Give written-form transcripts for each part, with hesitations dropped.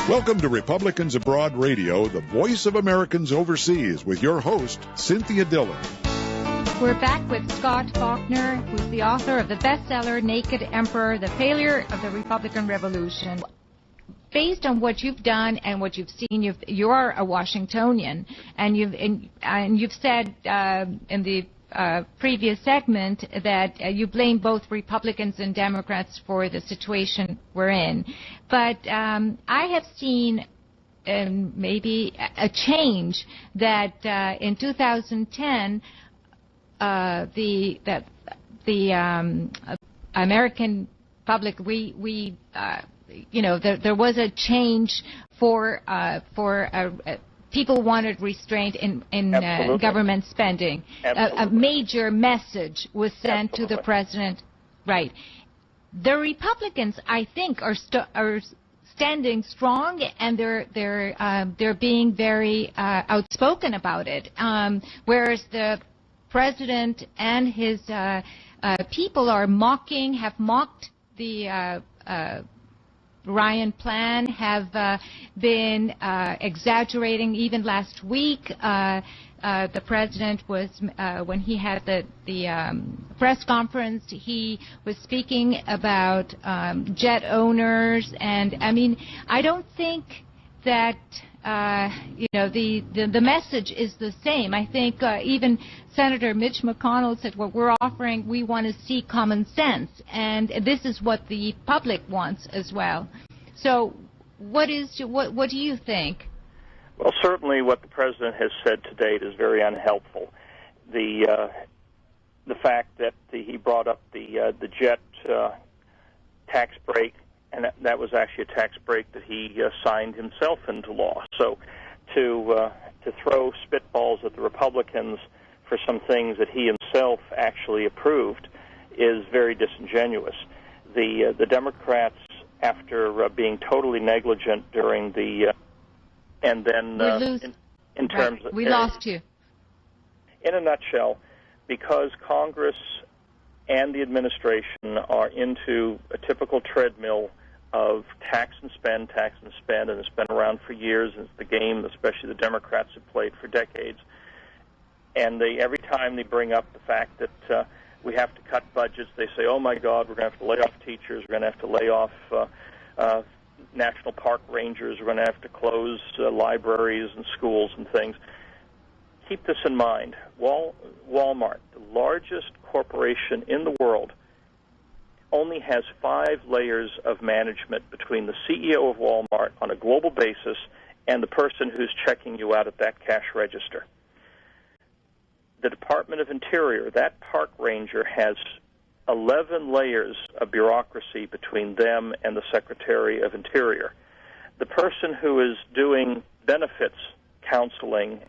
Welcome to Republicans Abroad Radio, the voice of Americans overseas, with your host, Cynthia Dillon. We're back with Scot Faulkner, who's the author of the bestseller Naked Emperor, The Failure of the Republican Revolution. Based on what you've done and what you've seen, you're a Washingtonian, and you've said in the previous segment that you blame both Republicans and Democrats for the situation we're in. But I have seen maybe a change that in 2010 the American public there was a change for people wanted restraint in government spending. A major message was sent to the president. Right. The Republicans, I think, are standing strong, and they're being very outspoken about it. Whereas the president and his people have mocked the Ryan plan, have been exaggerating. Even last week, the president was, when he had the press conference, he was speaking about jet owners. And I mean, I don't think that the message is the same. I think even Senator Mitch McConnell said, what we're offering, we want to see common sense, and this is what the public wants as well. So what do you think? Well, certainly what the president has said to date is very unhelpful. The fact that he brought up the jet tax break, and that was actually a tax break that he signed himself into law. So to throw spitballs at the Republicans for some things that he himself actually approved is very disingenuous. The Democrats, after being totally negligent during the and then in terms of we lost you. In a nutshell, because Congress and the administration are into a typical treadmill of tax and spend, and it's been around for years, and it's the game especially the Democrats have played for decades. And every time they bring up the fact that we have to cut budgets, they say, oh my God, we're going to have to lay off teachers, we're going to have to lay off national park rangers, we're going to have to close libraries and schools and things. Keep this in mind. Walmart, the largest corporation in the world, only has 5 layers of management between the CEO of Walmart on a global basis and the person who's checking you out at that cash register. The Department of Interior, that park ranger, has 11 layers of bureaucracy between them and the Secretary of Interior. The person who is doing benefits counseling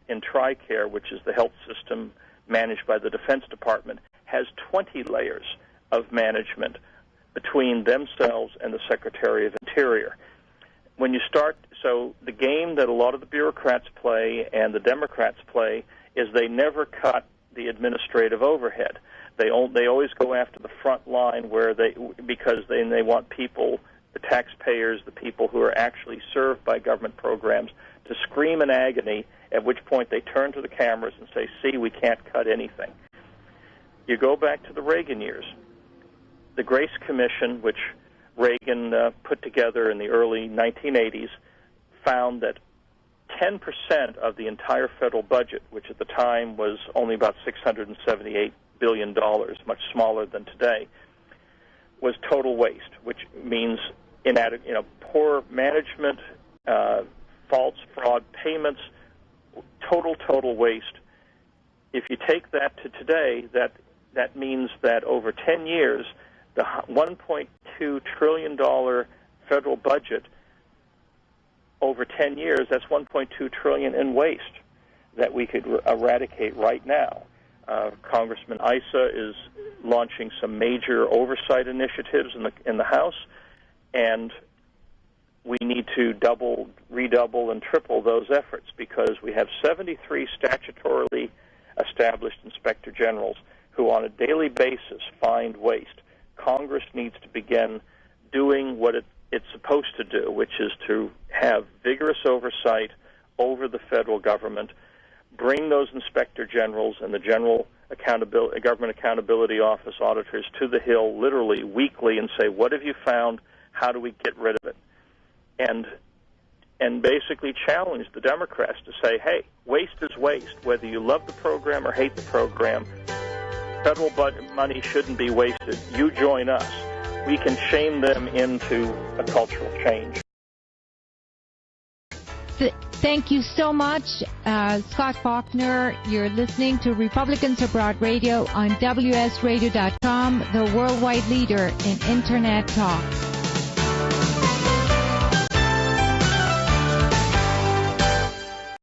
in TRICARE, which is the health system managed by the Defense Department, has 20 layers of management between themselves and the Secretary of Interior. When you start, so the game that a lot of the bureaucrats play and the Democrats play is they never cut the administrative overhead. They always go after the front line because they want people, the taxpayers, the people who are actually served by government programs, to scream in agony, at which point they turn to the cameras and say, see, we can't cut anything. You go back to the Reagan years. The Grace Commission, which Reagan put together in the early 1980s, found that 10% of the entire federal budget, which at the time was only about $678 billion, much smaller than today, was total waste, which means poor management, false fraud payments, total waste. If you take that to today, that means that over 10 years, the $1.2 trillion federal budget, over 10 years, that's $1.2 trillion in waste that we could eradicate right now. Congressman Issa is launching some major oversight initiatives in the House, and we need to redouble, and triple those efforts, because we have 73 statutorily established inspector generals who on a daily basis find waste. Congress needs to begin doing what it it's supposed to do, which is to have vigorous oversight over the federal government, bring those inspector generals and the Government Accountability Office auditors to the Hill literally weekly and say, what have you found? How do we get rid of it? And basically challenge the Democrats to say, hey, waste is waste. Whether you love the program or hate the program, federal budget money shouldn't be wasted. You join us. We can shame them into a cultural change. Thank you so much, Scot Faulkner. You're listening to Republicans Abroad Radio on WSRadio.com, the worldwide leader in Internet talk.